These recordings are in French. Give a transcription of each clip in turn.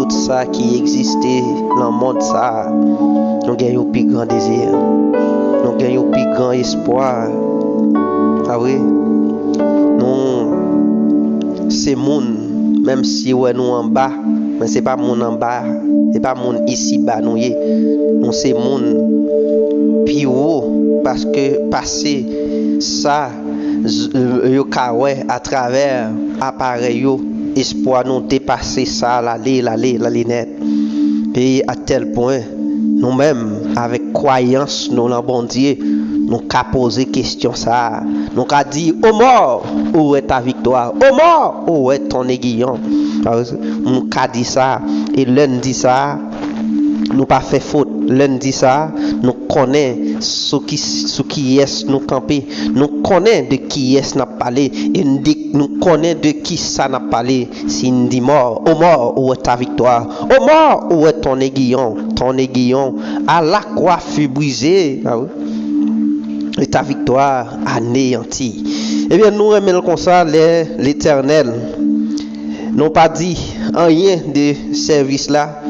tout ça qui existait dans le monde ça, nous gagnons plus grand désir, nous gagnons plus grand espoir. Ah oui, nous c'est monde, même si ouais nous en bas, mais c'est pas monde en bas, c'est pas monde ici bas nous c'est monde plus haut parce que passer ça yo ka ouais à travers appareil yo espoir nous dépasser ça l'aller net et à tel point nous-mêmes avec croyance nous en bon Dieu nous qu'a poser question ça nous qu'a dit ô mort où est ta victoire, ô mort où est ton aiguillon. Nous qu'a dit ça et l'un dit ça nous pas fait faute. Lundi ça, nous connaissons ce qui est nous camper, nous connaissons de qui est n'a parlé et nous connaissons de qui ça n'a parlé. Si nous dit mort, ô mort où est ta victoire, ô mort où est ton aiguillon à la croix fut brisé et ta victoire anéantie. Eh bien nous remettons comme ça l'Éternel. N'ont pas dit rien de service là.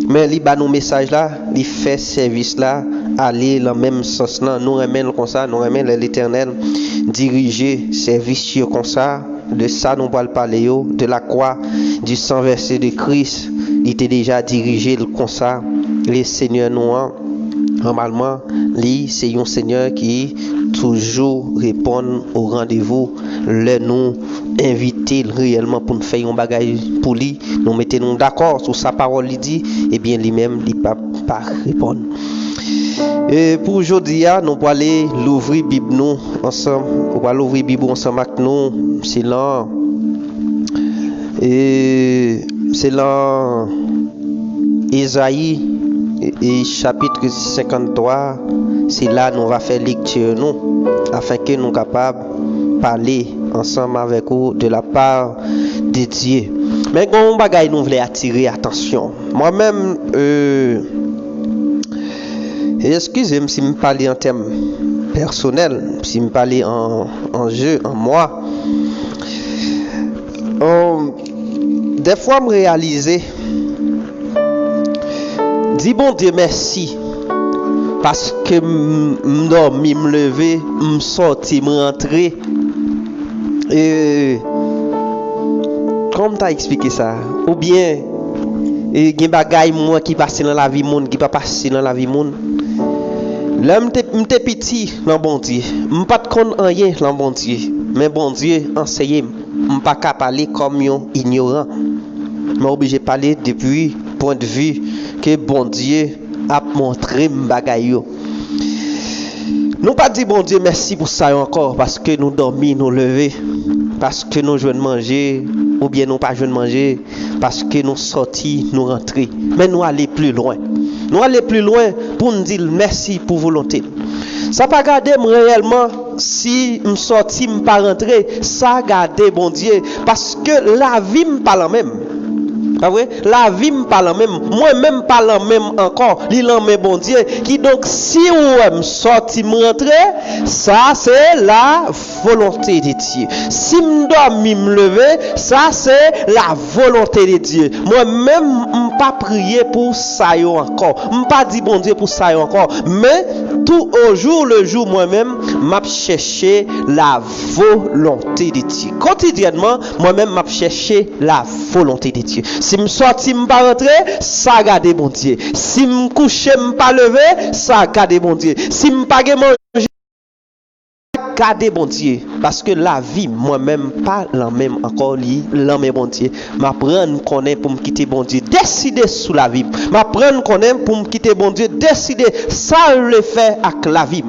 Mais li ba nous message là, il fait service là, aller dans le même sens là, nous remène comme ça, nous remène l'Éternel diriger service comme ça, de ça nous va parler de la croix, du sang versé de Christ, il était déjà dirigé comme ça, les seigneurs noirs. Normalement, lui c'est un Seigneur qui toujours répond au rendez-vous, le nous inviter réellement pour nous faire un bagage pour lui, nous mettons d'accord sur sa parole il dit, et bien lui-même il pas répondre. Et pour aujourd'hui, nous allons aller l'ouvrir Bible nous ensemble, on va l'ouvrir Bible ensemble avec nous, c'est là Ésaïe et chapitre 53, c'est là nous va faire lecture nous afin que nous capables parler ensemble avec vous de la part de Dieu. Mais quand on bagaille nous voulait attirer attention. Moi-même excusez-moi si me parler en termes personnels, si me parler en jeu en moi. Des fois me réaliser dis bon Dieu merci parce que m'dormi me lever me sorti me rentrer et comment t'as expliqué ça ou bien et gen bagay moi qui passe dans la vie monde qui pas passer dans la vie monde là m'te petit dans bon Dieu m'pas de connait rien dans bon Dieu mais bon Dieu enseigne m'pas ka parler comme un ignorant mais obligé parler depuis point de vue que bon Dieu a montré bagay yo. Nous pas dit bon Dieu merci pour ça encore parce que nous dormi, nous lever, parce que nous jouons manger ou bien nous pas jouons manger, parce que nous sorti, nous rentrer. Mais nous aller plus loin. Nous aller plus loin pour nous dire merci pour volonté. Ça pas garder réellement si me sorti, me pas rentrer, ça garder bon Dieu parce que la vie me pas la même. Ah oui, la vie me parle même, moi-même parle même encore, l'île mais bon Dieu, qui donc si on me sorti me rentrer, ça c'est la volonté de Dieu. Si me dois me lever, ça c'est la volonté de Dieu. Moi-même me pas prier pour ça encore, me pas dire bon Dieu pour ça encore, mais tout au jour le jour moi-même m'a cherché la volonté de Dieu. Quotidiennement, moi-même m'a cherché la volonté de Dieu. Si me sorti me pas rentrer, ça garde bon Dieu. Si me coucher me pas lever, ça garde bon Dieu. Si me pas manger, garde bon Dieu parce que la vie moi-même pas la même encore la même bon Dieu. M'apprendre connaît pour me quitter bon Dieu, décider sous la vie. M'apprendre connaît pour me quitter bon Dieu, décider ça le fait avec la vie.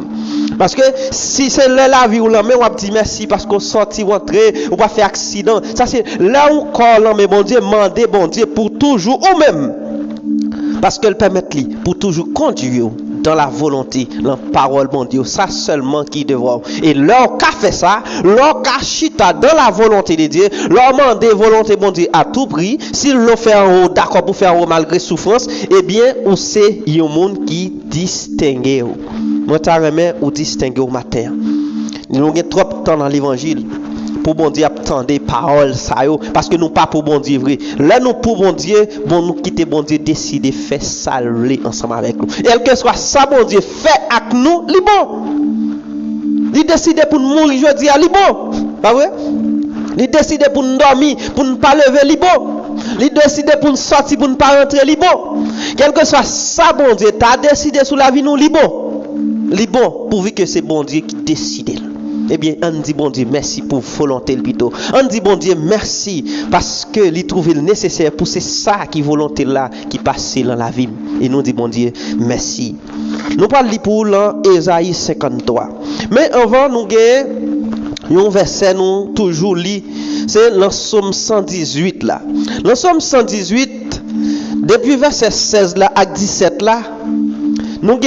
Parce que si c'est la vie ou la main, on va dire merci parce qu'on sorti ou entrer, ou pas faire accident. Ça c'est là où corps mais bon Dieu, demander bon Dieu pour toujours ou même. Parce qu'elle permet lui pour toujours conduire dans la volonté, dans la parole bon Dieu. Ça seulement qui devra. Et leur qu'a fait ça, leur qu'a chita dans la volonté de Dieu, leur demander volonté bon Dieu à tout prix. S'ils l'ont fait en haut, d'accord pour faire en haut malgré souffrance, eh bien, on sait il y a un monde qui distingue. Moi, t'as remis ou distingue au matin. Nous avons trop de temps dans l'évangile. pour bon Dieu attendre des paroles ça yo parce que nous pas pour bon Dieu vrai. Là nous pour bon Dieu, bon nous quitter bon Dieu décider faire ça ensemble avec nous. Et quel que soit ça bon Dieu fait avec nous, li bon. Il décide pour nous mourir jeudi à li bon. Pas vrai? Il décide pour nous dormir, pour ne pas lever li bon. Il décide pour nous sortir, pour ne pas rentrer li bon. Quel que soit ça bon Dieu, t'as décidé sur la vie nous li bon. Li bon pourvu que c'est bon Dieu qui décide. Eh bien, on dit bon Dieu merci pour volonté le plutôt. On dit bon Dieu merci parce que il trouve le nécessaire pour c'est ça qui volonté là qui passe dans la vie. Et nous dit bon Dieu merci. Nous parlons pour l'Ésaïe 53. Mais avant nous avons un verset nous toujours lit, c'est le Psaume 118 là. Le Psaume 118 depuis verset 16 là à 17 là, nous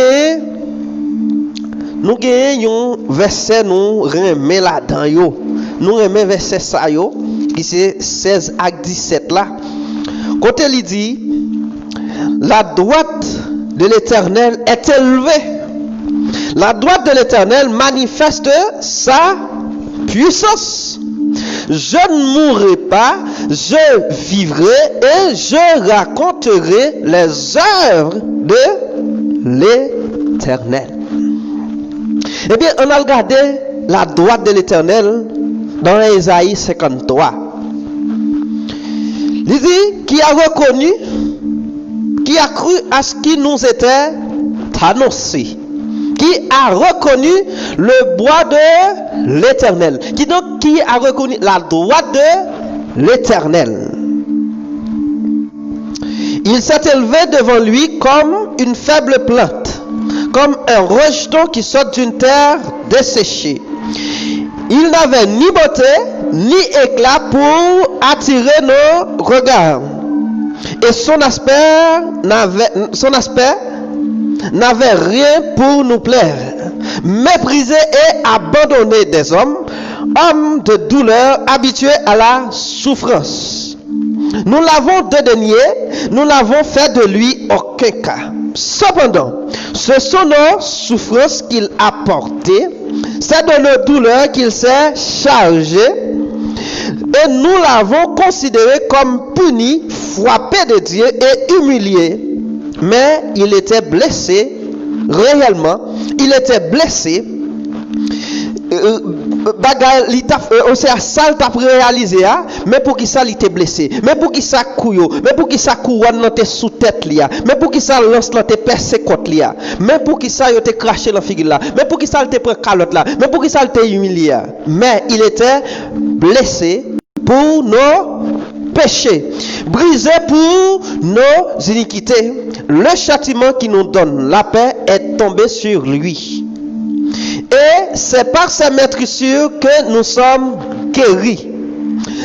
gagnons verset nous remet là-dedans yo. Nous remet verset ça yo, qui c'est 16 à 17 là. Côté il dit la droite de l'Éternel est élevée. La droite de l'Éternel manifeste sa puissance. Je ne mourrai pas, je vivrai et je raconterai les œuvres de l'Éternel. Eh bien, on a regardé la droite de l'Éternel dans Ésaïe 53. Il dit qui a reconnu, qui a cru à ce qui nous était annoncé, qui a reconnu le bois de l'Éternel, qui a reconnu la droite de l'Éternel. Il s'est élevé devant lui comme une faible plante, comme un rejeton qui sort d'une terre desséchée. Il n'avait ni beauté ni éclat pour attirer nos regards, et son aspect n'avait rien pour nous plaire. Méprisé et abandonné des hommes, homme de douleur, habitué à la souffrance. Nous l'avons dédaigné, nous l'avons fait de lui aucun cas. Cependant, ce sont nos souffrances qu'il a portées, c'est de nos douleurs qu'il s'est chargé, et nous l'avons considéré comme puni, frappé de Dieu et humilié. Mais il était blessé, réellement, il était blessé. C'est ça t'a réalisé, mais pour qui ça il était blessé, mais pour qui ça couille, mais pour qui ça couronne dans tes sous tête là, mais pour qui ça lance dans tes percé côte là, mais pour qui ça il te craché dans figure là, mais pour qui ça il te prend calotte là, mais pour qui ça il te humilié, mais il était blessé pour nos péchés, brisé pour nos iniquités. Le châtiment qui nous donne la paix est tombé sur lui. Et c'est par sa maîtrisure que nous sommes guéris.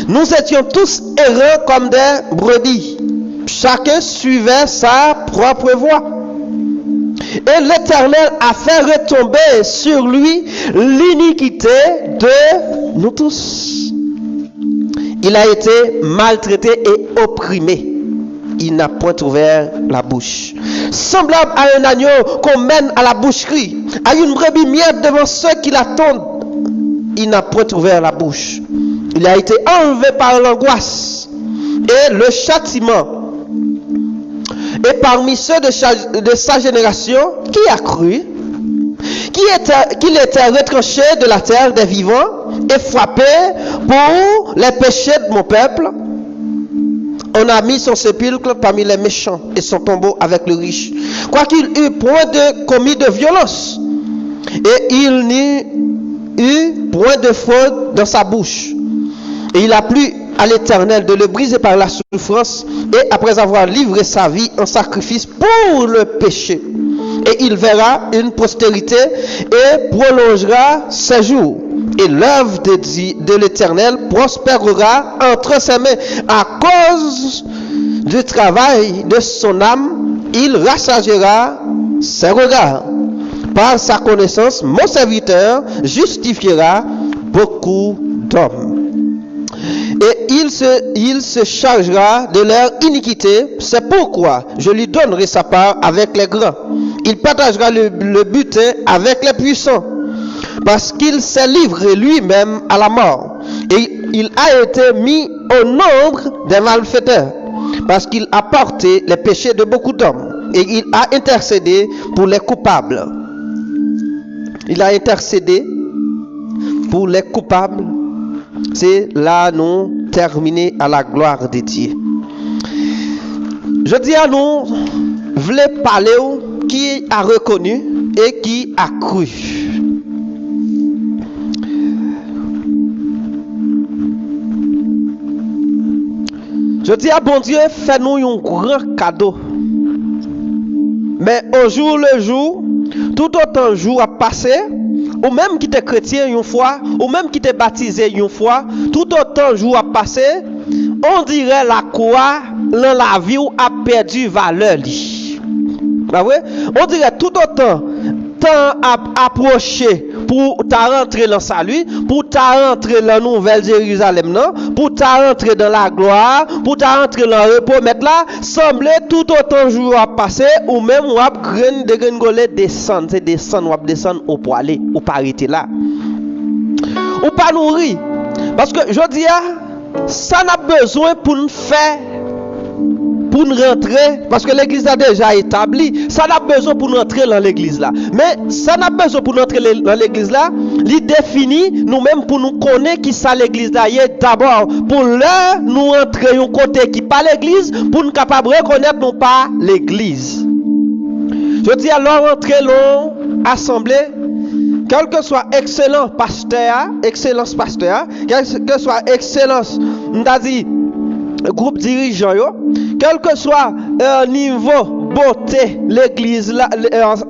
Nous étions tous errants comme des brebis. Chacun suivait sa propre voie. Et l'Éternel a fait retomber sur lui l'iniquité de nous tous. Il a été maltraité et opprimé. Il n'a point ouvert la bouche. Semblable à un agneau qu'on mène à la boucherie, à une brebis muette devant ceux qui l'attendent, il n'a point ouvert la bouche. Il a été enlevé par l'angoisse et le châtiment. Et parmi ceux de sa génération, qui a cru qu'il était retranché de la terre des vivants et frappé pour les péchés de mon peuple? On a mis son sépulcre parmi les méchants et son tombeau avec le riche. Quoiqu'il eût point de commis de violence, et il n'y eut point de fraude dans sa bouche. Et il a plu à l'Éternel de le briser par la souffrance, et après avoir livré sa vie en sacrifice pour le péché. Et il verra une postérité et prolongera ses jours. Et l'œuvre de l'Éternel prospérera entre ses mains. À cause du travail de son âme, il rassagera ses regards. Par sa connaissance, mon serviteur justifiera beaucoup d'hommes. Et il se chargera de leur iniquité. C'est pourquoi je lui donnerai sa part avec les grands. Il partagera le butin avec les puissants. Parce qu'il s'est livré lui-même à la mort. Et il a été mis au nombre des malfaiteurs parce qu'il a porté les péchés de beaucoup d'hommes et il a intercédé pour les coupables. Il a intercédé pour les coupables. C'est là nous terminer à la gloire de Dieu. Je dis à nous, voulez parler qui a reconnu et qui a cru. Je dis à bon Dieu, fais-nous un grand cadeau. Mais au jour le jour, tout autant jour a passé, ou même qui était chrétien une fois, ou même qui était baptisé une fois, tout autant jour a passé, on dirait la croix dans la vie a perdu valeur. Bah ouais? On dirait tout autant temps a approché pour ta rentrer dans le salut, pour ta rentrer dans la nouvelle Jérusalem, non? Pour ta rentrer dans la gloire, pour ta rentrer dans le repos, mais là, semblait tout autant jour à passer, ou même ou à graine de grengoler descendre, c'est descendre, ou à descendre au poilé, ou pas arrêter là. Ou pas nourrir. Parce que je dis, ça n'a besoin pour nous faire, pour nous rentrer, parce que l'église a déjà établi, ça n'a besoin pour nous entrer dans l'église là. Mais ça n'a besoin pour nous entrer dans l'église là, il définit nous-mêmes pour nous connaître qui ça l'église là est d'abord pour l'heure nous entrer un côté qui pas l'église pour nous capable reconnaître non pas l'église. Je dis alors entrer dans l'assemblée, quel que soit excellent pasteur, excellence pasteur, quel que soit excellence, on a dit groupe dirigeant yo, quel que soit niveau beauté l'église là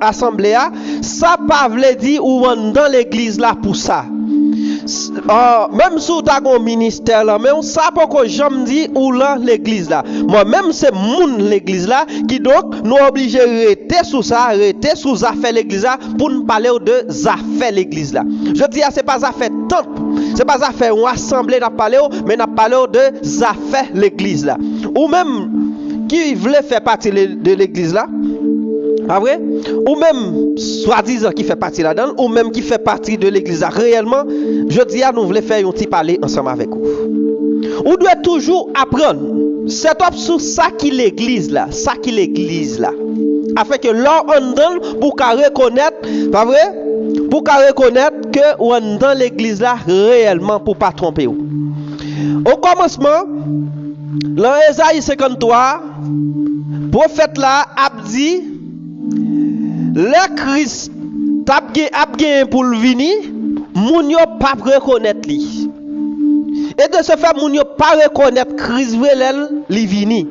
assemblée ça pas veut dire ou dans l'église là pour ça. Même si tu as un ministère là, mais on sait pas que j'aime dire ou là l'église là. Moi même c'est mon l'église là qui donc nous obligé rester sous ça, rester sous affaire l'église là pour nous parler de affaires l'église là. Je dis c'est pas affaire temple, c'est pas affaire on assemblée n'a parler mais n'a parlé de affaires l'église là. Ou même qui voulait faire partie de l'église là. Pas vrai? Ou même soi-disant qui fait partie là-dedans, ou même qui fait partie de l'église réellement, je dis à nous voulons faire un petit parler ensemble avec vous. On doit toujours apprendre. C'est sur ça qui l'église là, ça qui l'église là. Afin que l'on donne pour qu'à reconnaître, pas vrai? Pour qu'à reconnaître que on dans l'église là réellement pour pas tromper. Au commencement, dans Ésaïe 53, prophète là a dit le Christ t'a gagné pour le venir, moun yo pas reconnaître lui. Et de ce fait moun yo pas reconnaître Christ li vini.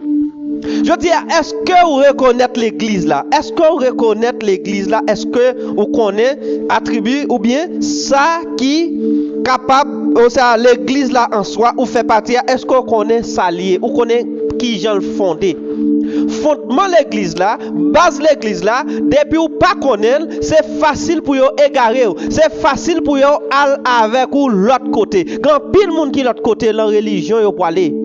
Je dis est-ce que vous reconnaissez l'église là? Est-ce que vous reconnaissez l'église là? Est-ce que vous connaissez attribut ou bien ça qui capable l'église là en soi ou fait partie? Est-ce que vous connaissez ça lié? Ou connaissez qui j'en fondé? Fondement l'église là, base l'église là, depuis ou pas connaître, c'est facile pour yo égarer, c'est facile pour yo aller avec ou l'autre côté. Quand pile monde qui l'autre côté la religion yo pour aller.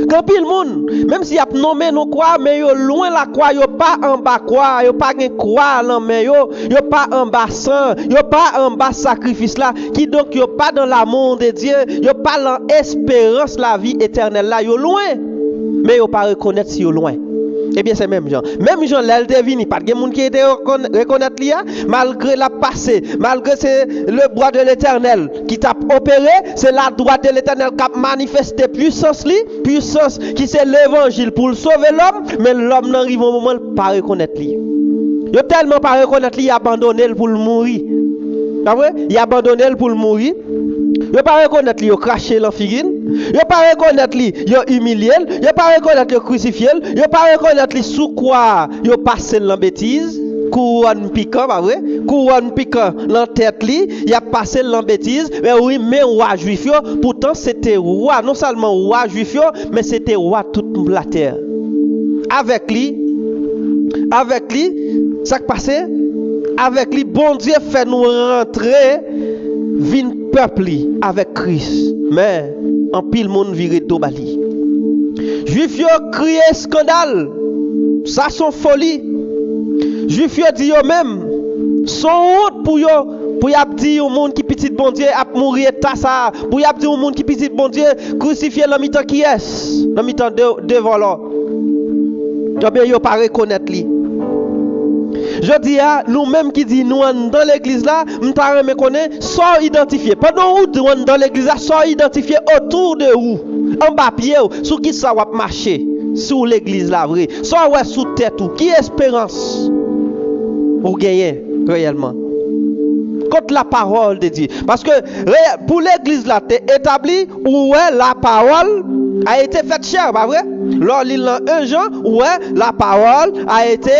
Quand pile monde, même si y a nommé nos croix, mais yo loin la croix, yo pas en bas croix, yo pas gen croix là mais yo pas en bas sang, yo pas en bas sacrifice là, qui donc yo pas dans l'amour de Dieu, yo pas dans espérance la vie éternelle là, yo loin. Mais yo pas reconnaître si yo loin. Eh bien c'est même Jean. Même Jean là il vini pas de monde qui était reconnaître lui malgré la passé, malgré c'est le bras de l'Éternel qui t'a opéré, c'est la droite de l'Éternel qui a manifesté puissance qui c'est l'évangile pour sauver l'homme, mais l'homme n'arrive au moment pas reconnaître lui. Yo tellement pas reconnaître lui, il a abandonné pour le mourir. Pas vrai? Il a abandonné pour le mourir. Yo pas reconnaître lui, yo craché la figurine. Yo pas reconnaître lui, yo humilié. Yo pas reconnaître yo crucifié. Yo pas reconnaître lui sous quoi yo passé la bêtise. Couronne piquant, pas vrai? Couronne piquant dans tête li, il a passé la bêtise. Mais oui, mais roi juif yo, pourtant c'était roi, non seulement roi juif yo, mais c'était roi toute la terre. Avec lui, ça qui passait, avec lui, bon Dieu fait nous rentrer vin peuple avec Christ. Mais en pile monde viré to bali. Juif yo crié scandale. Ça son folie. Juif yo dit yo même son honte pour y a dit au monde qui petit petit bon Dieu a mourir ta ça pour y a dire au monde qui petit bon Dieu crucifié dans mi-temps qui est dans mi-temps devant là. Bien yo pas reconnaître lui. Je dis à nous-mêmes qui dit nous dans l'église là, m'ta me connaît sans identifier. Pendant où dans l'église là, sans identifier autour de vous. En bas pied sur qui ça va marcher sur l'église là vrai. Sans ouais sous tête ou qui espérance pour gagner réellement. Contre la parole de Dieu. Parce que pour l'église là, t'es établi où la parole a été faite chair, pas vrai? Lors l'île 1 Jean, la parole a été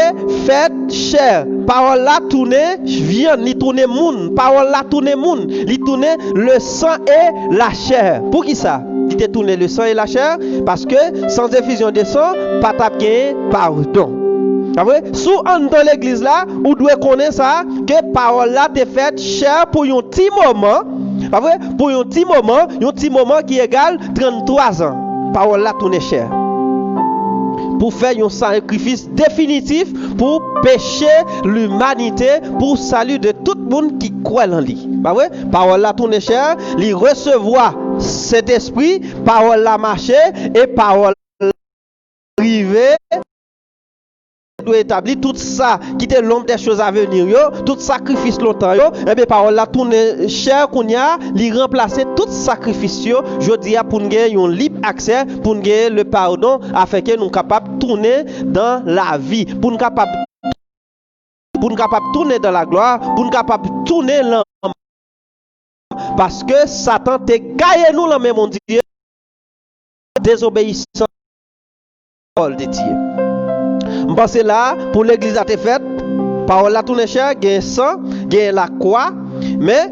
faite chair. Parole là tourner viande, li tourner moun. Parole là tourner moun, li tourner le sang et la chair. Pour qui ça? Il te tourner le sang et la chair parce que sans effusion de sang, pas t'appuyer pardon. Sous dans l'église là, vous devez connaître ça, que parole là te faite chair pour un petit moment. Pour un petit moment qui égale 33 ans. Parole là tourne chair. Pour faire un sacrifice définitif pour pécher l'humanité, pour salut de tout le monde qui croit en lui. Parole là tourne chair, lui recevoir cet esprit, parole là marcher et parole là arriver. Doit établir tout ça qui était l'homme des choses à venir tout sacrifice longtemps et bien parole là tourner cher qu'on y a li remplacer tout sacrifice je dis pour nous gagner un libre accès pour nous gagner le pardon afin que nous capable tourner dans la vie pour nous capable tourner dans la gloire pour nous capable tourner dans parce que Satan te gagne nous la même mon Dieu désobéissant parole de Dieu. Pensez là, pour l'église a été faite, parole la tourne cher, gain sang, gain la croix, mais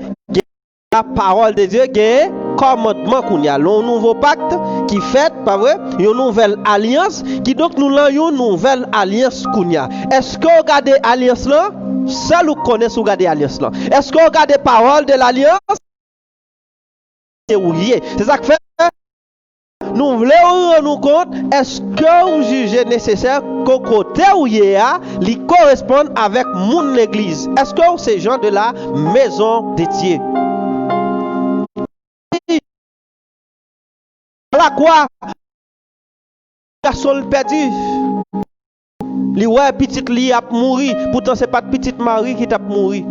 la parole de Dieu, gain commandement qu'on y a, un nouveau pacte qui fait, pas vrai, une nouvelle alliance, qui donc nous l'avons une nouvelle alliance qu'on y a. Est-ce que vous regardez l'alliance là? Seul vous connaissez vous regardez l'alliance là. Est-ce que vous regardez parole de l'alliance? C'est ça que fait. Nous voulons nous compte, est-ce que vous jugez nécessaire qu'au côté où il y a, il correspond avec mon église? Est-ce que c'est gens de la maison de Dieu? La quoi? Garçon perdu. Li ouais petite li a mouru, pourtant c'est pas petite Marie qui t'a mouru.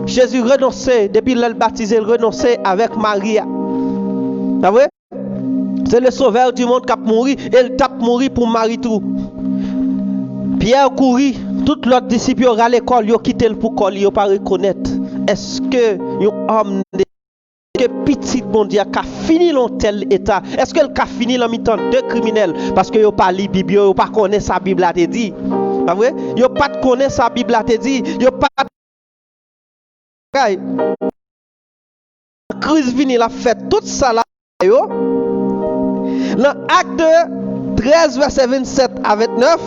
Jésus renonçait depuis le baptisé, il renonçait avec Marie. C'est vrai? C'est le sauveur du monde qui a mouru et il tape mourir pour Marie tout. Pierre courit, tout l'autre disciple à l'école, il a quitté pour coller, il pas reconnaître. Est-ce que un homme que petit bon Dieu a fini dans tel état? Est-ce qu'il a fini dans mi-temps de criminel parce que il pas lu Bible, il pas connaît sa Bible a te dit. Pas vrai? Il pas connaît sa Bible a te dit, il pas crise vini la fait tout ça là yo. Dans Acte 13 verset 27 à 29,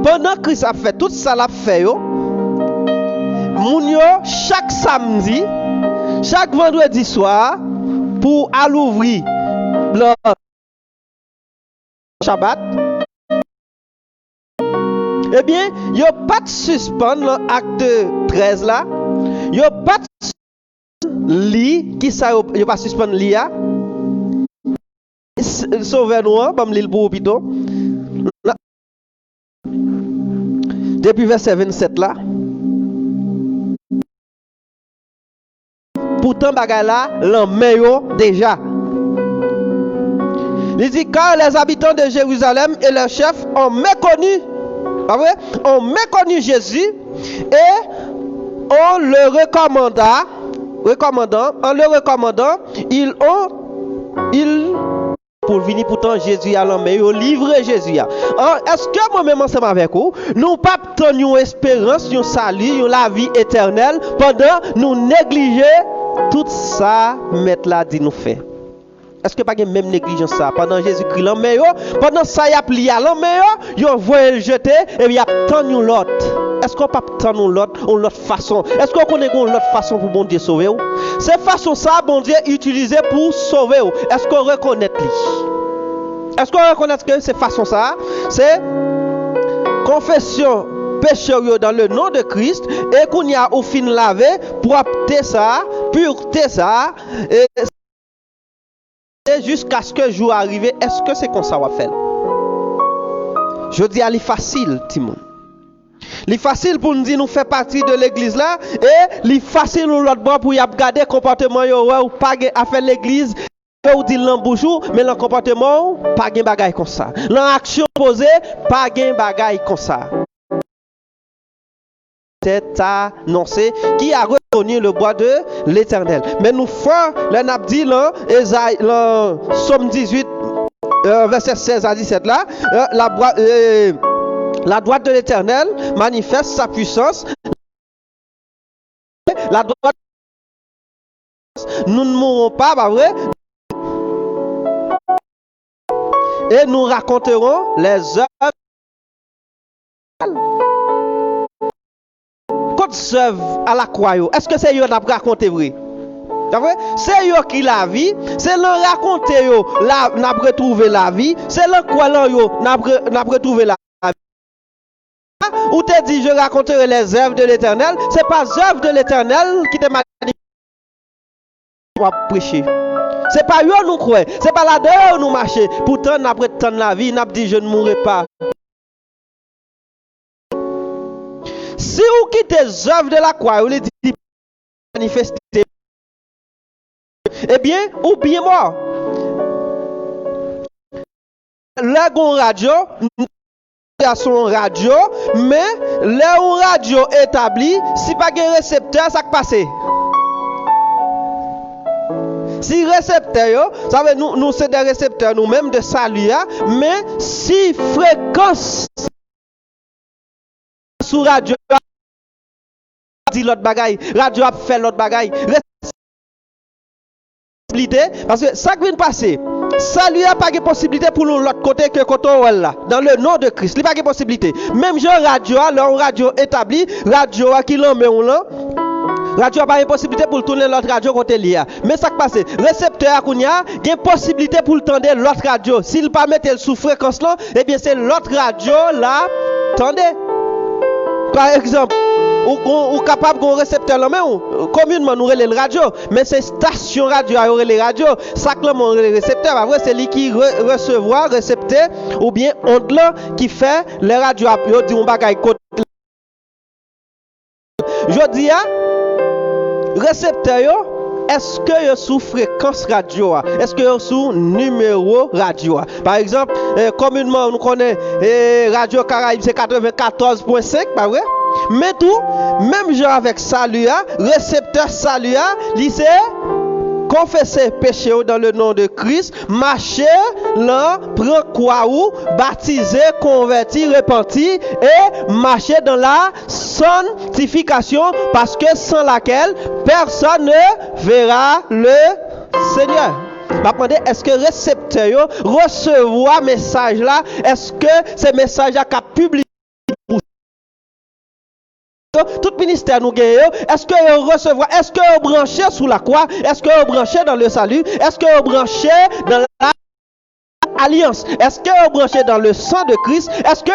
pendant que Christ a fait tout ça l'a fait yo, moun yo chaque samedi, chaque vendredi soir pour aller ouvrir le Shabbat. Eh bien, yo pas de suspend dans Acte 13 là, yo pas de li qui ça yo pas suspend li a. Sauver nous, bam l'île pour hôpital. Depuis verset 27 là. Pourtant bagay là, l'en déjà. Il dit car les habitants de Jérusalem et leurs chefs ont méconnu, pas vrai? Ont méconnu Jésus et on le recommandant, en le recommandant, ils pour venir pourtant Jésus à l'homme, livrer Jésus. Est-ce que moi-même ensemble avec vous, nous pas une espérance, une salut, la vie éternelle pendant nous négliger tout ça, mettre là dit nous fait? Est-ce que pas même négligence ça pendant Jésus-Christ l'homme, pendant ça y a plié à l'homme, il voit le jeter et il y a tant nous l'autre. Est-ce qu'on pas tant nous l'autre façon? Est-ce qu'on connaît une autre façon pour bon Dieu sauver ou? C'est façon ça bon Dieu utilisé pour sauver ou? Est-ce qu'on reconnaît lui? Est-ce qu'on reconnaît que c'est façon ça? C'est confession péché dans le nom de Christ et qu'on y a au fin lavé, propreté ça, pureté ça, et jusqu'à ce que le jour arrive. Est-ce que c'est comme ça qu'on va faire? Je dis, c'est facile, Timon. C'est facile pour nous dire nous faire partie de l'église là, et c'est facile pour l'autre bord pour y regarder le comportement ou pas à faire l'église. Ou dit l'embouchou, mais le comportement, pas de bagaille comme ça. L'action posée, pas de bagaille comme ça. C'est annoncé qui a reconnu le bois de l'Éternel. Mais nous faisons, l'on dit là, Somme 18, verset 16 à 17 là, la droite de l'Éternel manifeste sa puissance. La droite, nous ne mourrons pas, pas vrai? Et nous raconterons les œuvres. Quelles œuvres à la croix? Est-ce que c'est eux qui ont raconté vrai? C'est eux qui la vie, c'est leur raconter eux, n'a retrouvé la vie, c'est leur quoi là n'a retrouvé la vie. Ou te dit je raconterai les œuvres de l'Éternel, c'est pas œuvres de l'Éternel qui te manifeste pour prêcher. C'est pas eux nous croyons, c'est pas là-dedans nous marcher. Pourtant, nous avons la vie, nous avons dit je ne mourrai pas. Si vous quittez les œuvres de la croix, vous les dites manifester, eh bien, ou bien mort. Là, on radio, à son radio, mais là, on radio établi, si pas de récepteur, ça passe. Si récepteur, ça veut nous c'est des récepteurs nous-mêmes de salut, mais si fréquence sous radio dit l'autre bagaille, radio a fait l'autre bagaille, parce que ça qui vient passer, salut a pas de possibilité pour nous l'autre côté que côté là, dans le nom de Christ, il n'y a pas de possibilité. Même genre radio, leur radio établi, radio qui l'en met là. Radio n'a pas de possibilité pour tourner l'autre radio côté lié. Mais ça qui passe, récepteur a une possibilité pour tendre l'autre radio. S'il pas mettre sous fréquence là, eh bien c'est l'autre radio là, tendez. Par exemple, ou capable d'un récepteur là même, communément nous relève radio, mais c'est station radio à relève radio, ça que mon récepteur, après c'est lui qui recevoir, récepteur ou bien onde là qui fait les radios à dit on bagaille côté. Je dis récepteur, est-ce que vous sous fréquence radio? Est-ce que vous sous numéro radio? Par exemple, communément, nous connaissons Radio Caraïbe, c'est 94.5, pas vrai? Mais tout, même genre avec salut, récepteur salut, lycée, confesser péché dans le nom de Christ, marcher, là, prendre quoi ou, baptiser, convertir, repentir et marcher dans la sanctification parce que sans laquelle personne ne verra le Seigneur. Je est-ce que récepteur recevoir message là, est-ce que ces messages là qu'a publié tout ministère nous gagne, est-ce que vous recevez, est-ce que vous branchez sous la croix, est-ce que vous branchez dans le salut, est-ce que vous branchez dans l'alliance, est-ce que vous branchez dans le sang de Christ, est-ce que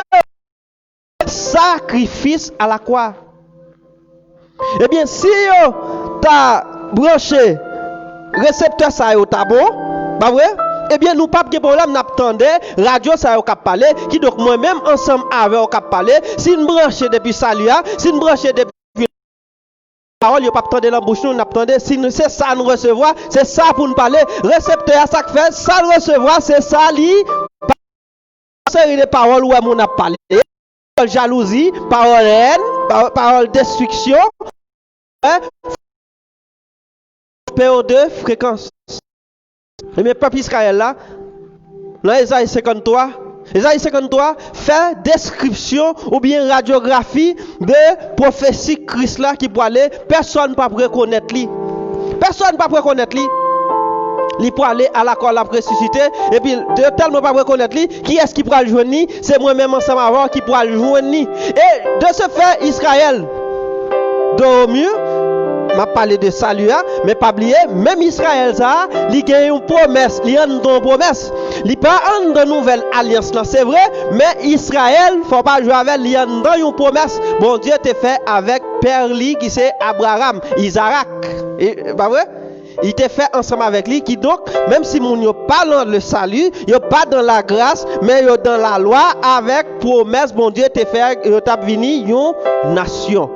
sacrifice à la croix? Eh bien, si vous avez branché récepteur ça est ta bon, pas vrai? Eh bien, nous pas de problème, nous attendons, radio ça au cap parler, qui donc moi-même ensemble avec au cap parler, si nous brancher depuis salut, si nous brancher depuis parole, yo pas attendre l'embouche nous attendons, si nous c'est ça nous recevoir, c'est ça pour nous parler, récepteur ça que fait, ça nous recevoir, c'est ça li série de paroles où on a parlé, parole jalousie, parole haine, parole destruction, PO2 fréquence. Et mes peuple Israël là, dans Isaïe 53 fait description ou bien radiographie de prophétie Christ là qui peut aller, personne ne peut reconnaître lui. Personne ne peut reconnaître lui. Il peut aller à la croix la ressuscité et puis de tellement pas reconnaître lui, qui est-ce qui pourra le joindre? C'est moi-même ensemble avant qui pourra le joindre. Et de ce fait Israël dormir m'a parlé de salut, mais pas oublier, même Israël, ça, il a une promesse, il a une promesse. Il pas en nouvelle alliance, c'est vrai, mais Israël, faut pas jouer avec, il a une promesse. Bon Dieu t'a fait avec Père li, qui c'est Abraham, Isaac. Pas vrai? Il t'a fait ensemble avec lui, qui donc, même si mon yo pas dans le salut, yo pas dans la grâce, mais yo dans la loi, avec promesse, bon Dieu t'a fait, yo t'a vini une nation.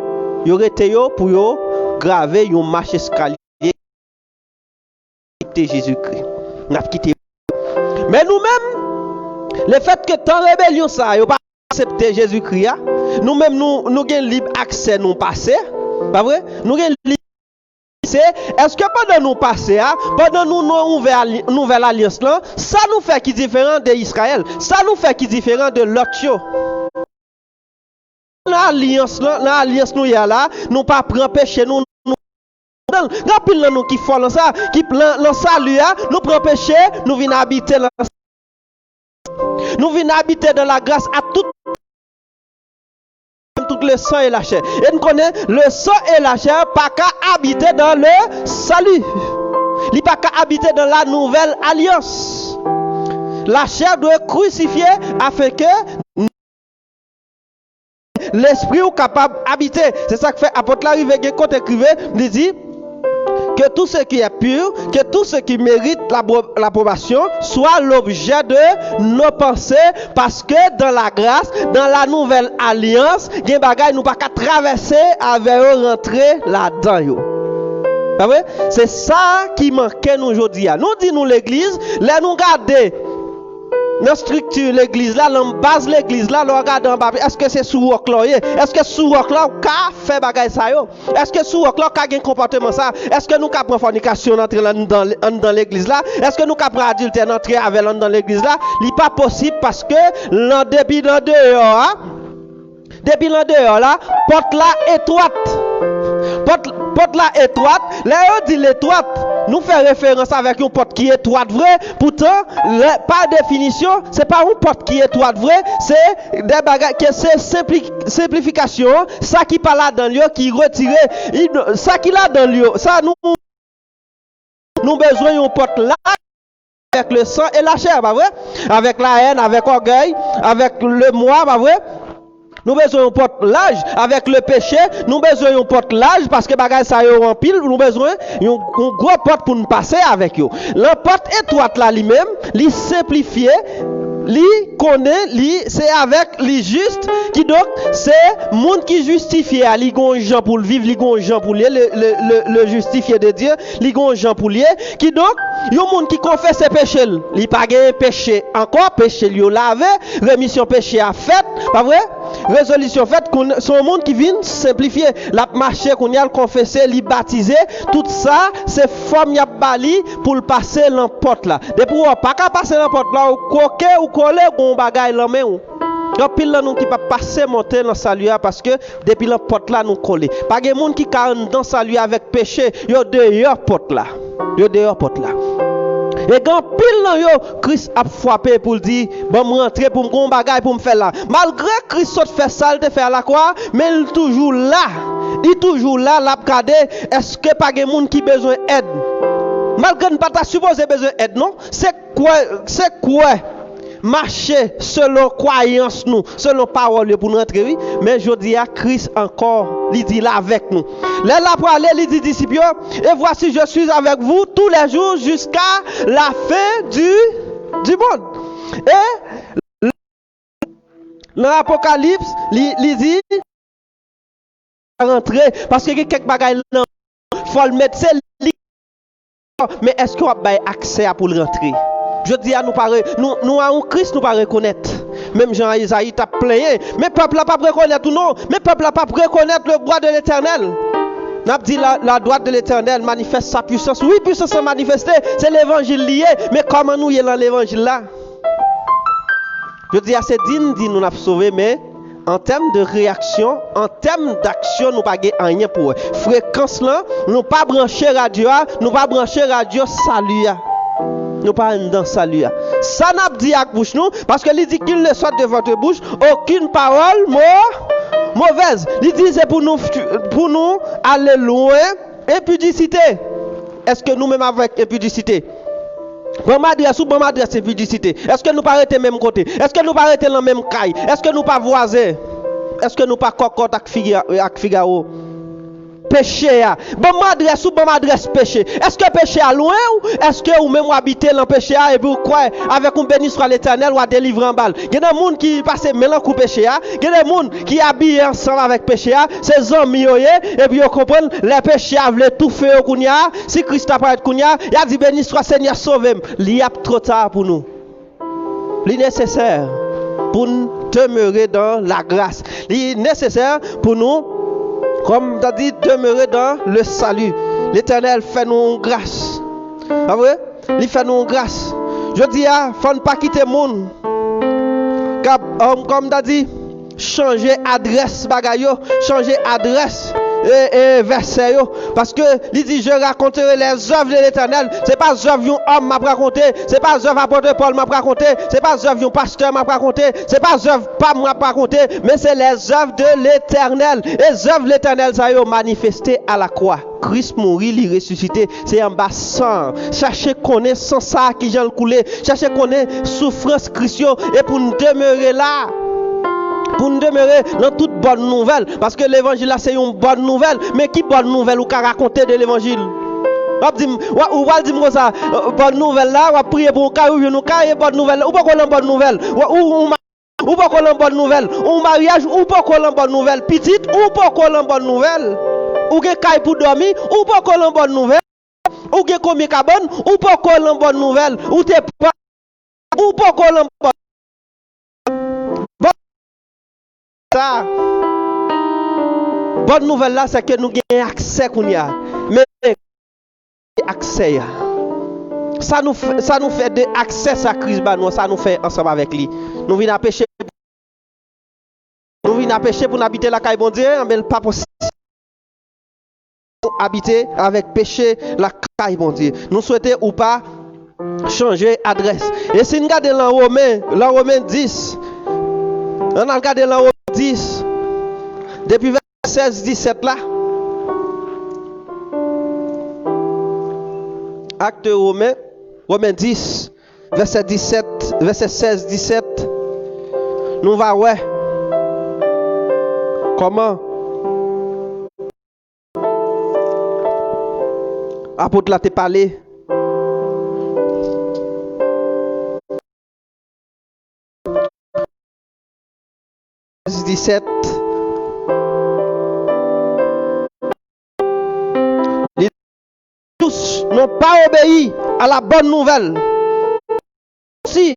Yo rete yo pour yo graver une marche escalier de Jésus-Christ. N'a quitté. Mais nous-mêmes, le fait que tant rébellion ça, yo pas accepté Jésus-Christ, nous-mêmes nous avons libre accès nous passé, pas vrai? Nous avons libre. Est-ce que pendant nous passer, pendant nous nouvelle alliance là, ça nous fait qui différent de Israël, ça nous fait qui différent de l'autre. L'alliance nous y a là, nous pas prendre péché nous. Grand nous qui font ça, qui dans salut, nous prend péché, nous venons habiter dans la grâce à tout le sang et la chair. Et nous connaissons le sang et la chair pas qu'à habiter dans le salut. Il pas qu'à habiter dans la nouvelle alliance. La chair doit être crucifiée afin que l'esprit soit capable d'habiter. C'est ça que fait apôtre l'arrivée quand écrivait, il dit que tout ce qui est pur, que tout ce qui mérite l'approbation soit l'objet de nos pensées, parce que dans la grâce, dans la nouvelle alliance, il y a des bagages nous pas qu'à traverser avec rentrer là-dedans. C'est ça qui manquait nous aujourd'hui. Nous disons l'église, là nous regardons dans structure l'église là, dans base l'église là, nous regardons en bas. Est-ce que c'est sous roc là? Est-ce que sous roc là qu'a fait bagay ça yo? Est-ce que sous roc là qu'a un comportement ça? Est-ce que nous qu'a prend fornication entrer dans l'église là? Est-ce que nous qu'a prend adultère entrer avec dans l'église là? Il pas possible parce que depuis dans dehors là, porte là étroite. Porte là étroite, là on dit l'étroite, nous fait référence avec une porte qui est étroite vrai, pourtant par définition, c'est pas une porte qui est étroite vrai, c'est des bagages que c'est simplification, ça qui pas là dans lieu qui retiré, ça qui là dans lieu, ça nous besoin d'une porte là avec le sang et la chair, pas vrai? Avec la haine, avec l'orgueil, avec le moi, pas vrai? Nous besoin un porte large avec le péché, nous besoin un porte large parce que bagay ça yo en pile, nous besoin un gros porte pour nous passer avec yo. La porte étroite là lui-même, li simplifié, li connaît, li c'est avec li juste qui donc c'est monde qui justifie, li gon gens pour le vivre, li gon gens pour le justifier de Dieu, li gon gens pour lier qui donc yon monde qui confesse ses péchés, li pas gain péché encore, péché li lavé, rémission péché a fait, pas vrai? Résolution faite, son monde qui vient simplifier, la marché qu'on y a le confesser, li baptiser, tout ça, c'est forme y a bali pour le passer l'emporte là. Depuis ou pas qu'à passer l'emporte là, ou coquer ou coller, on bagaille la main ou. Donc pile là nous qui pas passer monter dans salut parce que depuis l'emporte là nous coller. Pas de monde qui carne dans salut avec péché, yo dehors porte là. Yo dehors porte là. Et quand pile nan yo, Christ a frappé pour dire, bon, me rentrer pour me gon bagay pour me faire là. Malgré Christ saute fait ça, il te fait la quoi, mais il est toujours là. Il est toujours là, l'a regardé, est-ce que pas de monde qui besoin d'aide? Malgré ne pas ta supposé besoin d'aide, non? C'est quoi? Marcher selon croyance nous, selon parole pour nous rentrer, oui. Mais je dis à Christ encore, il dit là avec nous. Là pour aller, il dit disciples, et voici je suis avec vous tous les jours jusqu'à la fin du monde. Et dans l'Apocalypse, il dit rentrer parce que quelques bagages là, faut le mettre mais est-ce qu'on a accès pour le rentrer? Je dis à nous nous avons Christ nous pas reconnaître. Même Jean Isaïe t'a plaigné, mais peuple n'a pas reconnaître ou non, mais peuple n'a pas reconnaître le droit de l'Éternel. N'a dit la droite de l'Éternel manifeste sa puissance. Oui, puissance manifestée, c'est l'évangile lié, mais comment nous y est dans l'évangile là? Je dis à ces dignes dit nous n'a sauvé, mais en termes de réaction, en termes d'action, nous pas rien pour eux. Fréquence là, nous pas brancher radio, nous pas brancher radio salut. Nous pas dans salut. Ça n'a dit à bouche nous parce que il dit qu'il ne soit de votre bouche aucune parole mauvaise. Il dit c'est pour nous aller loin Impudicité. Est-ce que nous-mêmes avec impudicité? Bon adresse ou bon adresse impudicité. Est-ce que nous pas arrêter même côté? Est-ce que nous pas arrêter dans même caille? Est-ce que nous pas voisins? Est-ce que nous pas cocotte avec Figaro? Péché à bon adresse ou bon adresse péché. Est-ce que péché à loin ou est-ce que ou même habiter dans péché à et puis quoi avec un béni soit l'Éternel ou à délivrer en balle. Il y a des gens qui passent mélange coup péché à, il y a des gens qui habillent ensemble avec péché à, ces hommes et puis ils comprennent les péchés à veulent tout faire kounya. Si Christ a pas être kounya, il a dit béni soit Seigneur sauve-moi. Il y a trop tard pour nous. Il est nécessaire pour nous demeurer dans la grâce. Il est nécessaire pour nous, comme tu as dit, demeurer dans le salut. L'Éternel fait nous grâce. Ah ouais? Il fait nous grâce. Je dis, il ne faut pas quitter le monde. Comme tu as dit, changer adresse bagayo, changer adresse et verset yo. Parce que il dit je raconterai les œuvres de l'Éternel. C'est pas œuvres d'un homme m'a raconté, c'est pas œuvres apôtre Paul m'a raconté, c'est pas œuvres d'un pasteur m'a raconté, c'est pas œuvres pas m'a raconté, mais c'est les œuvres de l'Éternel. Les œuvres de l'Éternel ça yo manifesté à la croix. Christ mourit, il ressuscité, c'est en bas sang. Cherchez connaître sans ça qui j'en coulé, cherchez connaître souffrance Christ et pour nous demeurer là. Pour nous demeurer dans toute bonne nouvelle. Parce que l'évangile là c'est une bonne nouvelle. Mais qui bonne nouvelle ou qu'à raconter de l'évangile? Ou va dire ça, bonne nouvelle là, ou prier pour nous car bonne nouvelle. Ou pas qu'on bonne nouvelle. Ou pas qu'on bonne nouvelle. Ou mariage, ou pas qu'on bonne nouvelle. Petite, ou pas qu'on bonne nouvelle. Ou que caille pour dormir, ou pas qu'on bonne nouvelle. Ou que combien carbone, ou pas qu'on bonne nouvelle. Ou t'es pas, ou pas qu'on bonne ça. Bonne nouvelle là, c'est que nous gagnons accès qu'on y a. Mais accès ça nous fait de accès à Christ nous, ça nous fait ensemble avec lui. Nous venons à pécher. Nous venons à pécher pour habiter la caille bon Dieu, mais pas possible. Habiter avec péché la caille bon Dieu. Nous souhaitons ou pas changer adresse. Et si nous regardons Romains 10, on a regardé dans Romains 10, depuis verset 16-17 là. Acte Romains 10, verset 16-17. Nous va ouais. Comment apôtre là te parlé. Verset 17. Tous n'ont pas obéi à la bonne nouvelle. Si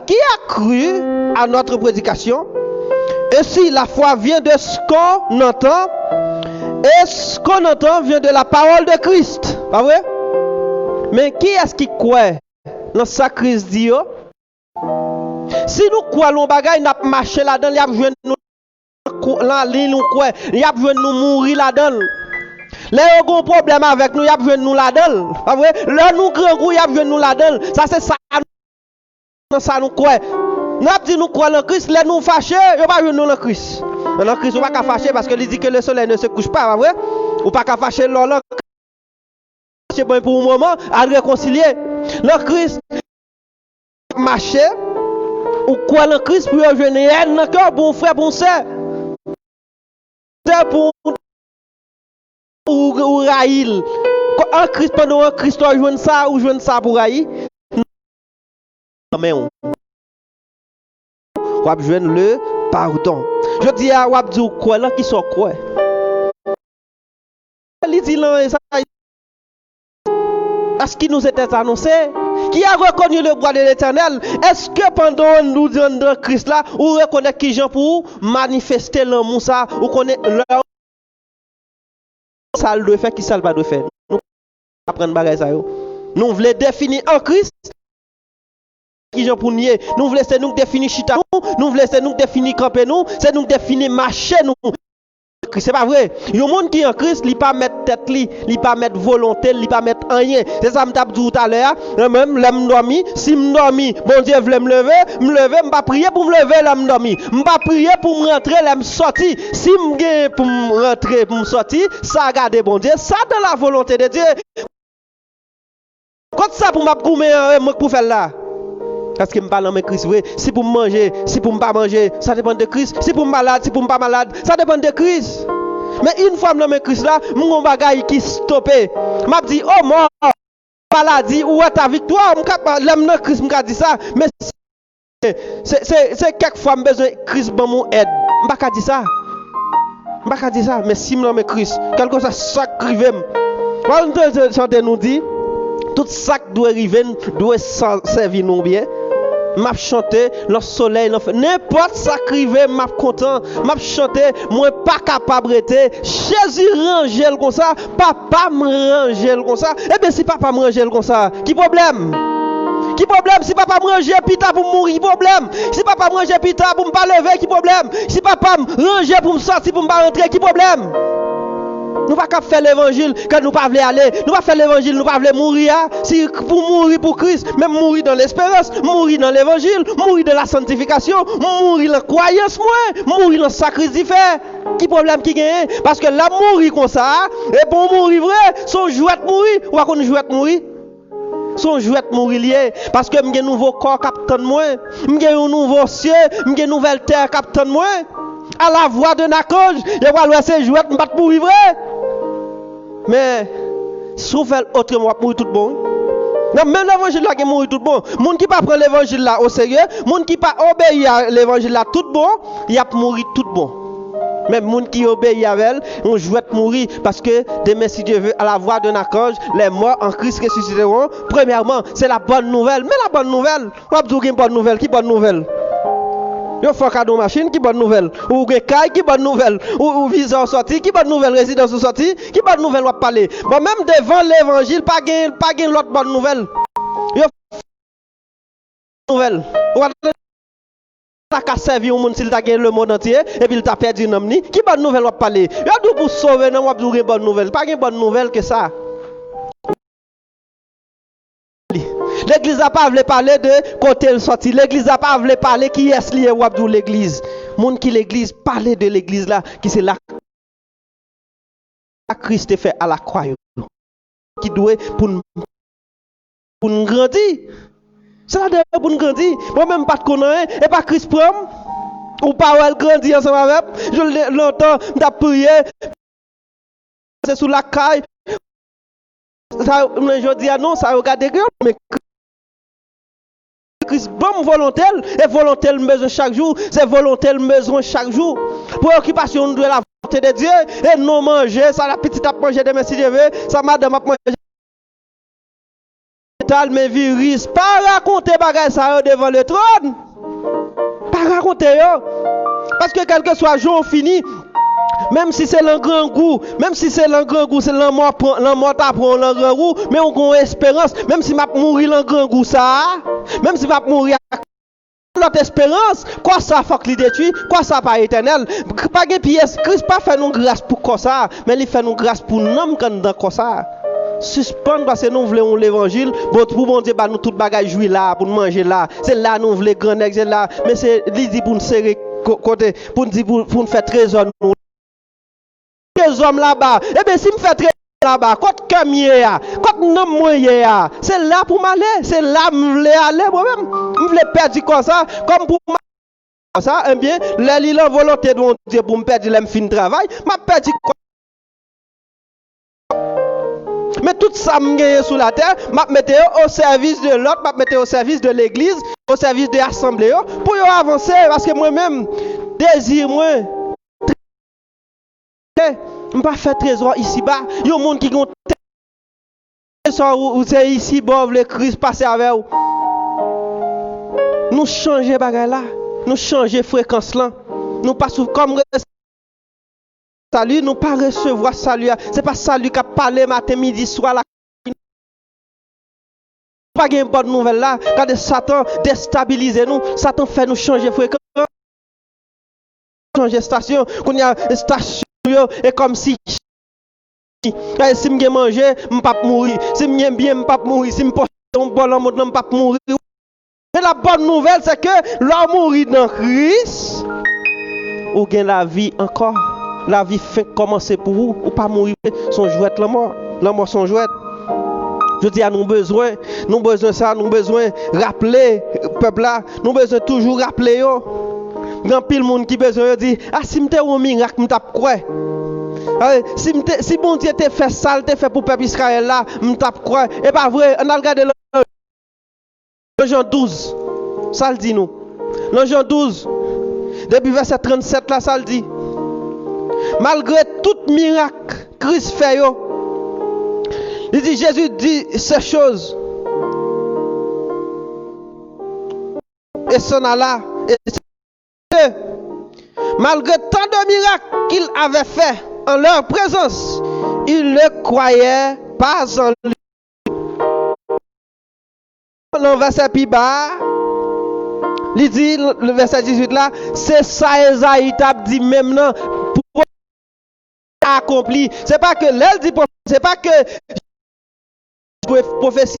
qui a cru à notre prédication? Et si la foi vient de ce qu'on entend, et ce qu'on entend vient de la parole de Christ. Pas vrai? Mais qui est-ce qui croit dans ça Christ dit? Si nous croyons bagay, n'a marché là-dedans, il y a besoin de nous là, il y a besoin de nous mourir là-dedans. Là, il y a un problème avec nous, il y a besoin de nous là-dedans. Pas vrai? Là, nous grand goût, il y a besoin de nous là-dedans. Ça, c'est ça. Ça, nous croyons. Nous avons dit nous croyons en Christ, là, nous fâchés, il n'y a pas besoin de nous en Christ. En Christ, on ne va pas fâcher parce qu'il dit que le soleil ne se couche pas, pas vrai? On ne va pas fâcher l'homme. C'est bon pour un moment à réconcilier. Le Christ, marcher, ou croire en Christ pour rejoindre un cœur, bon frère, bon sœur. C'est pour ou raïl. En Christ, pendant un Christ, on joue ça ou joue ça pour raïl. Mais on va joindre le pardon. Je dis à Wabdou quoi là qui sont quoi? Il dit là, est-ce qu'il nous était annoncé? Qui a reconnu le bras de l'Éternel? Est-ce que pendant nous dans Christ là, ou reconnaît qui gens pour manifester l'amour ça, ou connaît leur ça le fait qui ça pas de faire? Nous apprendre bagay ça yo. Nous voulons définir en Christ qui gens pour nier. Nous voulons c'est nous définir chita nous voulons c'est nous définir camper nous, c'est nous définir marcher nous. C'est pas vrai. Yon monde qui en Christ, il pas mettre tête li, il pas mettre volonté, il pas mettre rien. C'est ça m't'a dit tout à l'heure. Même l'aime dormi, si m'dormi, bon Dieu veut me lever, m'pas prier pour me lever l'aime dormi. M'pas prier pour me rentrer, l'aime sortir. Si m'gain pour me rentrer, pour me sortir, ça garder bon Dieu, ça dans la volonté de Dieu. Quand ça pour m'a pour faire là. Parce que je parle de Christ, oui. Si pour manger, si pour ne pas manger, ça dépend de Christ. Si pour malade, si pour ne pas malade, ça dépend de Christ. Mais une fois que je Christ là, mon bagage qui stoppé. M'a dit, oh mort, maladie, où est ta victoire? L'homme de Christ m'a dit ça. Mais c'est quelquefois que besoin de Christ pour mon aide. Je ne pas dire ça. Je ne pas dire ça. Mais si je Christ, quelque chose sacrifié. Quand nous dit, tout ça qui doit arriver, doit servir nous bien. M'a chanté le soleil n'importe ça crivé m'a content m'a chanté moi pas capable rester Jésus rangel comme ça papa me rangel comme ça et bien si papa me rangel comme ça qui problème si papa me ranger pita pour mourir problème si papa me ranger pita pour me pas lever qui problème si papa me ranger pour me sortir pour me pas rentrer qui problème. Nous ne pouvons pas faire l'évangile quand nous ne pouvons pas aller. Nous ne pouvons pas faire l'évangile, nous ne pouvons pas mourir. Si pour mourir pour Christ, même mourir dans l'espérance, mourir dans l'évangile, mourir dans la sanctification, mourir dans la croyance, mourir dans le sacrifice. Qui problème qui gagne? Parce que là, mourir comme ça, et pour mourir vrai, son jouet mourir. Ou qu'on jouet mourir? Son jouet mourir lié. Parce que j'ai un nouveau corps capitaine moi. J'ai un nouveau ciel, j'ai une nouvelle terre capitaine moi. À la voix d'un archange, il va voir ces jouets, je ne vais pas mourir vrai. Mais, si vous faites autrement, vous mourir tout bon. Même l'évangile là qui mourir tout bon. Les gens qui ne prennent pas l'évangile là au sérieux, les gens qui ne obéissent à l'évangile là tout bon, ils vont mourir tout bon. Même les gens qui obéissent à elle, on joue mourir parce que demain, si Dieu veut, à la voix d'un archange, les morts en Christ ressusciteront. Premièrement, c'est la bonne nouvelle. Mais la bonne nouvelle, on va dire une bonne nouvelle. Qui bonne nouvelle? Yo faut cadeau machine qui bonne nouvelle ou caille qui bonne nouvelle ou visa sorti qui bonne nouvelle résidence sorti qui bonne nouvelle va parler bon même devant l'évangile pas gain l'autre bonne nouvelle yo nouvelle ou ta ka servi au monde s'il t'a gagné le monde entier et puis il t'a perdu nom ni qui bonne nouvelle va parler yo dou pour sauver non va dire bonne nouvelle pas gain bonne nouvelle que ça. L'église n'a pas voulu parler de côté le sorti. L'église n'a pas voulu parler qui est lié ou abdou l'église. Moun qui l'église parler de l'église là qui c'est là Christ fait à la croix qui doit pour nous grandir. C'est là pour nous grandir. Moi même pas de connaître et pas Christ prend ou pas elle grandir ensemble avec. Je longtemps m'a prié c'est sous la caille. Ça je dis non ça regarde mais Christ bon volontaire et volontaire besoin chaque jour c'est volontaire besoin chaque jour préoccupation de la volonté de Dieu et non manger ça la petite à manger demain si Dieu veut ça madame a manger mais virus pas raconter bagage ça devant le trône pas raconter parce que quel que soit jour fini même si c'est le grand goût, c'est la mort prend le grand goût, mais on a espérance, même si m'a mourir le grand goût ça, même si m'a mourir notre espérance, quoi ça faut que détruit, quoi ça pas éternel, pas de pièce, Christ pas fait nous grâce pour quoi ça, mais il fait nous grâce pour nous quand dans quoi ça. Suspendre parce que nous voulons l'évangile, bon Dieu bah nous tout bagage jouer là pour manger là, c'est là nous voulons grand ex là, mais c'est dit pour nous serrer côté pour nous faire trésor nous les hommes là-bas, eh bien si me fait très là-bas, quand camier quand nom moyen c'est là pour m'aller, c'est là me voulais aller moi-même, me voulais perdre comme ça, comme pour ça, eh bien, la volonté de mon Dieu pour me perdre le fin de travail, m'a perdu mais tout ça me gagne sur la terre, m'a mettre au service de l'autre, m'a mettre au service de l'église, au service de l'assemblée pour avancer parce que moi-même désir moi je ne pas faire trésor ici bas. Il y a des gens qui ont trésor où c'est ici bas, le Christ passer avec vous. Nous changer bagay là, nous changer fréquence là. Nous pas comme salut, nous pas recevoir salut. C'est pas salut qui a parlé matin, midi, soir là. Pas une bonne nouvelle là. Quand Satan déstabilise nous, Satan fait nous changer fréquence, changer station. Qu'on y a station et comme si si je manger, je ne vais pas mourir. Si je bien, je ne vais pas mourir. Si je porte un bon amour, je ne vais pas mourir. Mais la bonne nouvelle, c'est que l'homme mourit dans Christ, ou gagne la vie encore. La vie fait commencer pour vous, ou pas mourir. Son jouet, la mort. La mort, son jouet. Je dis à nous besoin ça, nous besoin rappeler peuple là, nous besoin toujours rappeler yo. Grand pile monde qui besoin dit ah si m'était un miracle m't'a quoi. Si bon Dieu t'a fait ça, t'a fait pour peuple Israël là, m't'a quoi. Et pas vrai, on a regardé le Jean 12. Ça le dit nous. Dans Jean 12 depuis verset 37 là ça le dit. Malgré tout miracle Christ fait yo. Il dit, Jésus dit ces choses. Et son Allah. Et malgré tant de miracles qu'il avait fait en leur présence, ils ne croyaient pas en lui. Le verset plus bas, il dit, le verset 18 là, c'est ça Esaïe t'a dit même non, pour accomplir. C'est pas que l'elle dit, c'est pas que prophétie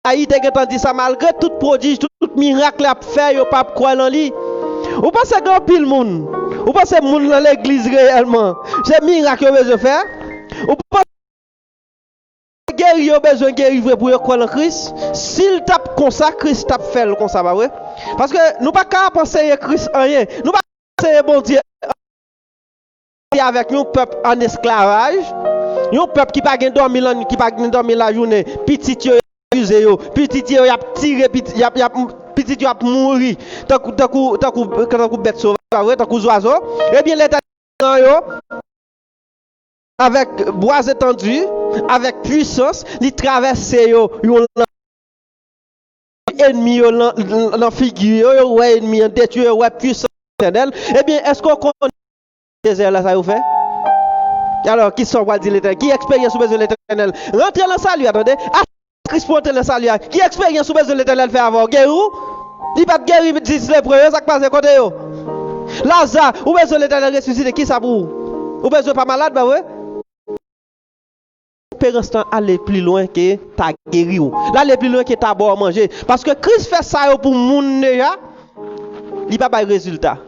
Aïe dit ça malgré tout prodige, tout miracle à faire, yo pas croire en lui. Ou pensez grand pile monde. Ou pensez monde dans l'église réellement. C'est miracle que besoin faire. Ou pensez guérir besoin guérir pour croire en Christ. S'il tape comme ça, Christ tape faire comme ça, pas vrai? Parce que nous pas qu'à penser Christ rien. Nous pas penser bon Dieu avec nous peuple en esclavage. Un peuple qui pas gain dormir la journée, petit yo abusé yo, petit yo y a tiré, petit yo a mourir, tant que bête sauvage, tant que oiseau. Eh bien l'état yo avec bois étendu, avec puissance, il traverse yo ennemi yo dans figure yo, ouais ennemi en détruire ouais puissance éternelle. Eh bien est-ce qu'on connaît désert là ça vous fait? Alors, qui sont dire l'éternel? Qui expérience sous besoin de l'éternel? Rentrez dans le salut, attendez. Christ pour entrer dans le salut. Qui expérience sous besoin de l'éternel fait avoir? Guérou? Il pas de guérir, dit les premiers, ça passe côté yo. Lazare, ou besoin de l'éternel ressuscité, qui ça pour? Ou besoin pas malade, bah ouais? Espérance aller plus loin que ta guéri ou. Là, aller plus loin que ta boire manger. Parce que Christ fait ça pour moun déjà, il pas de résultat.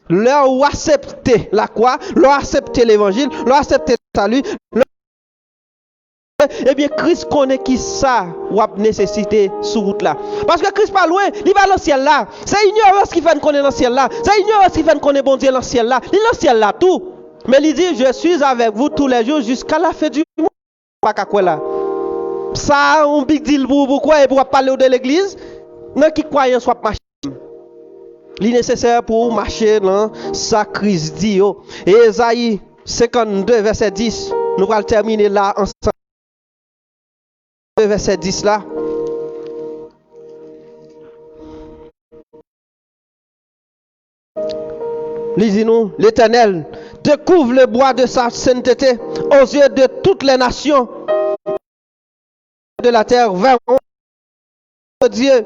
Leur ou accepter la croix, leur accepter l'évangile, leur accepter le salut. Eh bien, Christ connaît qui ça ou a nécessité sur route là. Parce que Christ pas loin, il va dans le ciel là. C'est ignorance qui fait connaître dans le ciel là. C'est ignorance qui fait connaître bon Dieu dans le ciel là. Il est dans le ciel là tout. Mais il dit, je suis avec vous tous les jours jusqu'à la fin du monde. Pas qu'à quoi là. Ça, un big deal pour quoi et pour parler de l'église. Non, qui croyant soit marcher. Il est nécessaire pour marcher dans sa crise dit. Et Esaïe 52, verset 10. Nous allons terminer là ensemble. Verset 10 là. Lisez-nous, l'Éternel découvre le bois de sa sainteté aux yeux de toutes les nations de la terre verront Dieu.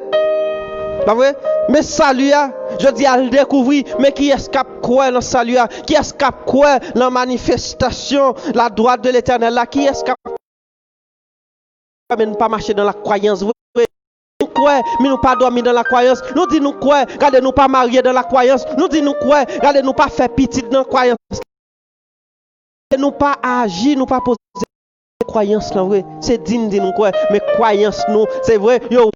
Pas vrai? Mais salut, je dis à le découvrir, mais qui escape quoi dans salut? Qui escape quoi dans la manifestation, la droite de l'Éternel là? Qui escape? Mais ne pas marcher dans la croyance. Nous quoi, mais nous pas dormir dans la croyance. Nous dit nous quoi, regardez nous pas marier dans la croyance. Nous dit nous quoi, regardez nous pas faire petit dans la croyance. Nous pas agir, nous pas poser croyance là vrai. C'est digne de nous quoi, mais croyance nous, c'est vrai. Yo,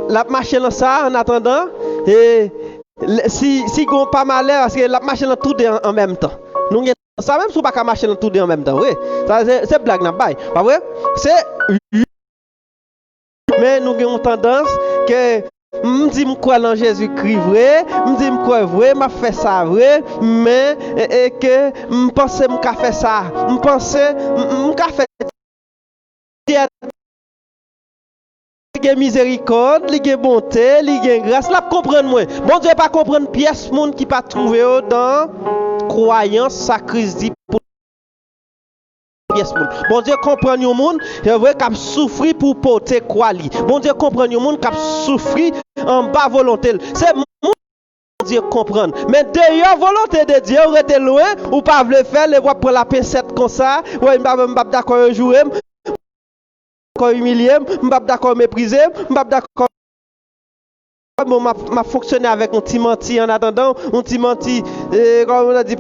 la marcher dans ça en attendant et si gon pas malheur parce que la marcher dans tout en même temps. Nous ça même si pas marcher dans tout en même temps, oui. Ça c'est blague n'a pas vrai? C'est mais nous avons tendance que me dit quoi dans Jésus-Christ vrai, me dit quoi vrai, m'a fait ça vrai, mais que me pense me faire ça, me pense me faire il y a miséricorde, il y a bonté, il y a grâce. Là, comprendre moi. Bon Dieu pas comprendre pièce monde qui pas trouvé dans croyance sacristie pour pièce monde. Bon Dieu comprend un monde, c'est vrai qu'a souffrir pour porter quoi li. Bon Dieu comprend un monde qu'a souffrir en bas volonté. C'est monde Dieu comprendre. Mais d'ailleurs, volonté de Dieu, on était loin, ou pas le faire, les voix pour la pincette comme ça, ouais, m'pas d'accord jouer, m'pas humilier, m'pas d'accord mépriser, m'pas d'accord bon, m'a fonctionné avec un petit menti en attendant, un petit menti, comme on a dit,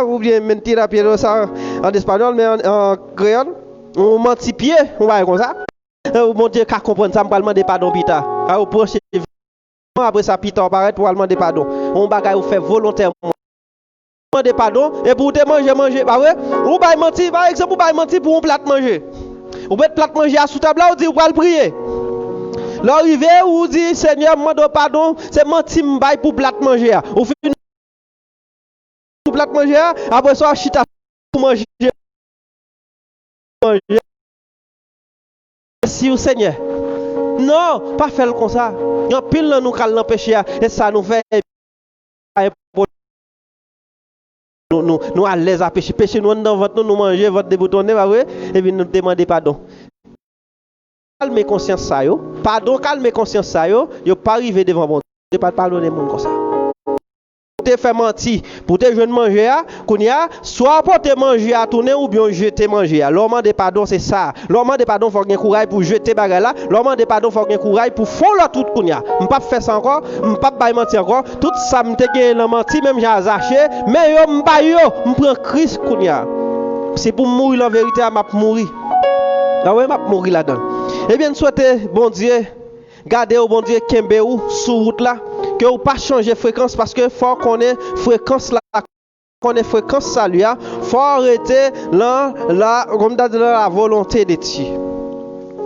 ou bien mentir à pied ça en espagnol, mais en créole, on menti pied, on va comme ça. Mon Dieu, qu'à comprendre ça, je vais demander pardon, Pita. À prochain après ça, Pita apparaît pour demander pardon. On bagaille ou fait volontairement. Demander pardon, et pour te manger, bah ouais, ou va mentir, par exemple, ou va mentir pour un plat manger. Ou peut plat manger à sous table là, ou dit, ou va le prier. L'arrivée, ou dit, Seigneur, demande pardon, c'est mentir pour plat manger. Ou fait une plat manger, après ça, chita pour manger. Merci au Seigneur. Non, pas faire comme ça. Il y a pile nous qui l'empêcher et ça nous fait nous à l'aise à pécher. Pécher nous dans votre nous manger votre déboutonné, et puis nous demander pardon. Calmez conscience ça yo. Pardon, calmez conscience ça yo. Yo pas arriver devant bon Dieu, pas pardonner monde comme ça. Te fait mentir pour te jeune manger kounya soit pour te manger à tourner ou bien jeter manger l'homme de pardon c'est ça l'homme de pardon faut gagner courage pour jeter bagarre là l'homme de pardon faut gagner courage pour faire tout kounya m'pas faire ça encore m'pas bailler mentir encore tout ça m'te gagner le mentir même j'ai azaché mais yo m'pas yo m'prend Christ kounya c'est pour mourir la vérité m'a mourir ah ouais m'a mourir là-dedans et bien souhaiter bon Dieu gardez au bon Dieu kembe ou sur route là que ou pas changer fréquence parce que faut qu'on ait fréquence là qu'on ait fréquence ça lui faut arrêter la comme la volonté de Dieu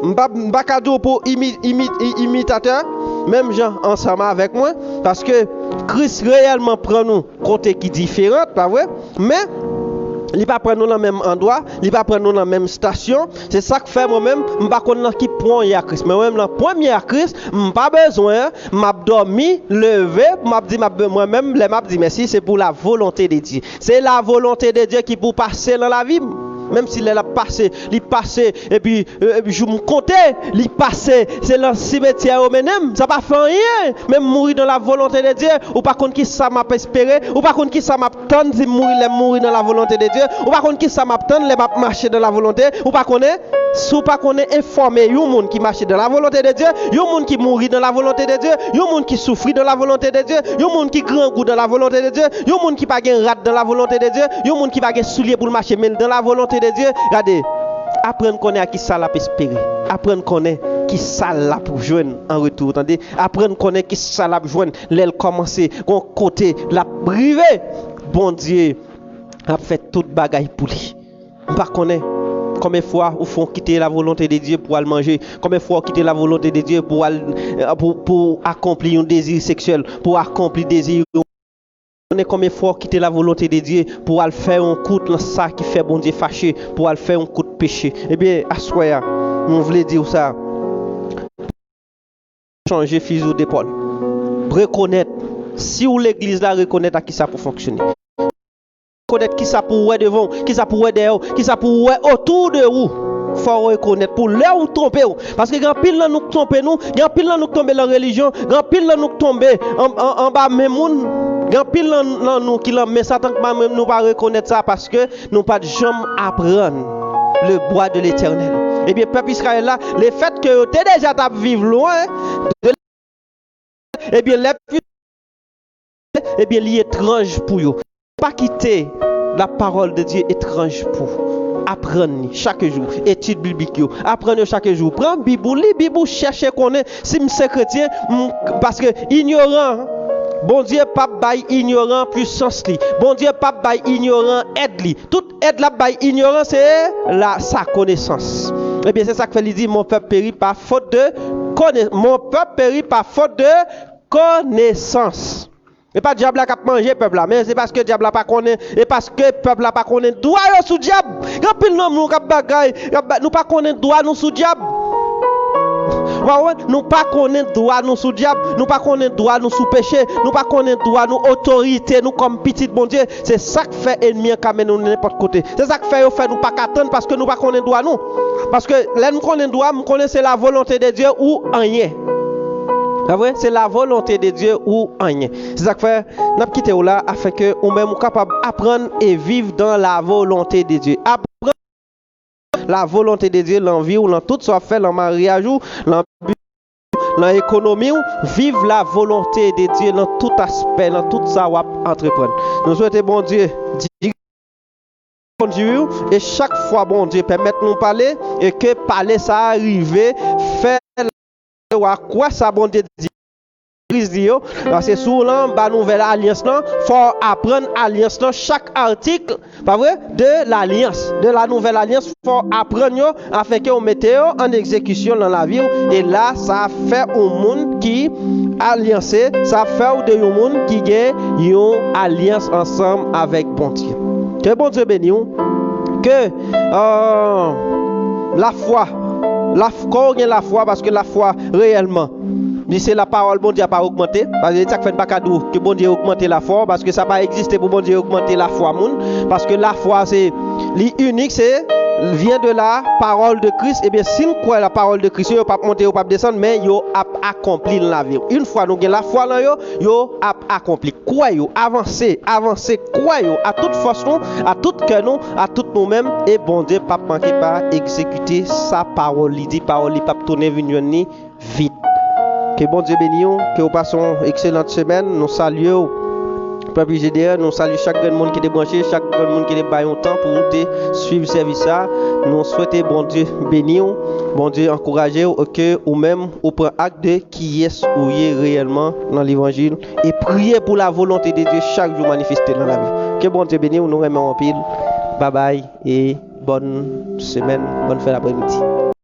m'pa cadeau pour imitateur même gens ensemble avec moi parce que Christ réellement prend nous côté qui différent pas vrai mais il pas prendre nous dans même endroit, il pas prendre nous dans même station. C'est ça que fait moi-même, m'pas connait qui point y a Christ. Mais même dans premier Christ, m'pas besoin, m'a dormi, levé, m'a dit moi-même, les m'a dit merci, c'est pour la volonté de Dieu. C'est la volonté de Dieu qui pour passer dans la vie. Même s'il est passé, il passé et puis je me comptais, il passé, c'est le cimetière au menem, ça pas fait rien, même mourir dans la volonté de Dieu, ou pas contre qui ça m'a espéré, ou pas contre qui ça m'attend si mourir dans la volonté de Dieu, ou pas contre qui ça m'attend les marcher dans la volonté, ou pas connaît, si ou pas connaît informer un monde qui marche dans la volonté de Dieu, un monde qui mourit dans la volonté de Dieu, un monde qui souffre dans la volonté de Dieu, un monde qui grand goût dans la volonté de Dieu, un monde qui pas gain rat dans la volonté de Dieu, un monde qui pas gain soulier pour marcher mais dans la volonté de Dieu. Regardez, apprendre connaître qui ça l'a espérer, apprendre connaître qui ça l'a pour joindre en retour, attendez, apprendre connaître qui ça l'a joindre, l'aile commencer, qu'on côté la privé, bon Dieu a fait toute bagaille pour lui. Pas connaître combien de fois ou font quitter la volonté de Dieu pour aller manger, combien de fois quitter la volonté de Dieu pour accomplir un désir sexuel, pour accomplir désir. On est combien de fois quitter la volonté de Dieu pour aller faire un coup dans ça qui fait bon Dieu fâché, pour aller faire un coup de péché. Eh bien, à soi, on voulait dire ça. Changer fusil d'épaule. Reconnaître. Si ou l'église là reconnaître à qui ça pour fonctionner. Reconnaître qui ça pour ouais devant, qui ça pour ouais derrière, qui ça pour ouais autour de vous. Faut reconnaître pour là où tromper parce que grand pile là nous tromper nous, grand pile là nous tomber dans la religion, grand pile là nous tomber en bas même monde. Grand pile là nous qui là mais Satan même nous pas reconnaître ça parce que nous pas de jamais apprendre le bois de l'Éternel. Et bien peuple Israël là, le fait que tu déjà t'a vivre loin de et bien et bien l'étrange pour eux. Pas quitter la parole de Dieu étrange pour apprendre chaque jour, étude biblique, apprendre chaque jour, prendre Bible, lis Bible, chercher connaître si c'est chrétien parce que ignorant bon Dieu pas bail ignorant puissance li. Bon Dieu pas bail ignorant aide li. Toute aide la bail ignorant c'est sa connaissance. Et bien c'est ça que fait il dit mon peuple périt par faute de connaissance. Mon peuple périt par faute de connaissance. Et pas diable qui a mangé peuple là, mais c'est parce que diable pas connaît et parce que peuple là pas connaît droit sous diable. Grand pile nom nous cap bagaille, nous pas connaît droit nous sous diable. Nous pas connaître droit nous sous diable, nous pas connaître droit nous sous péché, nous pas connaître droit nous autorité nous comme petit bon Dieu. C'est ça qui fait ennemi camé nous n'importe côté. C'est ça qui fait nous pas attendre parce que nous pas connaître droit nous. Parce que là nous connaît droit, nous connaissons la volonté de Dieu ou rien. Pas vrai? C'est la volonté de Dieu ou rien. C'est ça que fait, n'a quitté là afin que ou même capable d'apprendre et vivre dans la volonté de Dieu. Apprendre la volonté de Dieu, l'envie ou dans tout ça fait, dans mariage ou dans l'économie, vivre la volonté de Dieu dans tout aspect, dans tout ça ou entreprendre. Nous souhaitons bon Dieu et chaque fois bon Dieu permettre nous parler et que parler ça arrive faire à quoi ça bon Dieu dit parce que sous la nouvelle alliance là faut apprendre alliance là chaque article pas vrai de l'alliance de la nouvelle alliance faut apprendre afin que on mette en exécution dans la vie et là ça fait un monde qui alliancé ça fait de un monde qui gagne une alliance ensemble avec bon Dieu. Que bon Dieu bénisse que la foi quand on a la foi parce que la foi réellement c'est la parole bon Dieu n'a pas augmenté parce que ça fait pas cadeau que bon Dieu augmenter la foi parce que ça pas existé pour bon Dieu augmenter la foi monde parce que la foi c'est l'unique c'est vient de la parole de Christ et bien si nous croyons la parole de Christ yo pas monter ou pas descendre mais yo a accompli dans la vie une fois nous la foi là yo a accompli quoi yo avancer quoi yo à toute force nous à tout cœur nous à tout nous-mêmes et bon Dieu pas manquer pas exécuter sa parole il dit parole il pas tourner venir ni vite. Que bon Dieu bénisse, que nous passons une excellente semaine. Nous saluons Peuple GDR, nous saluons chaque monde qui est branché, chaque monde qui est baillé un temps pour nous suivre ce service. Nous souhaitons bon Dieu bénir, bon Dieu encourager que ou même ou prendre acte de qui est ou est réellement dans l'évangile et prier pour la volonté de Dieu chaque jour manifestée dans la vie. Que bon Dieu bénisse, nous remercions en pile. Bye bye et bonne semaine, bonne fin d'après-midi.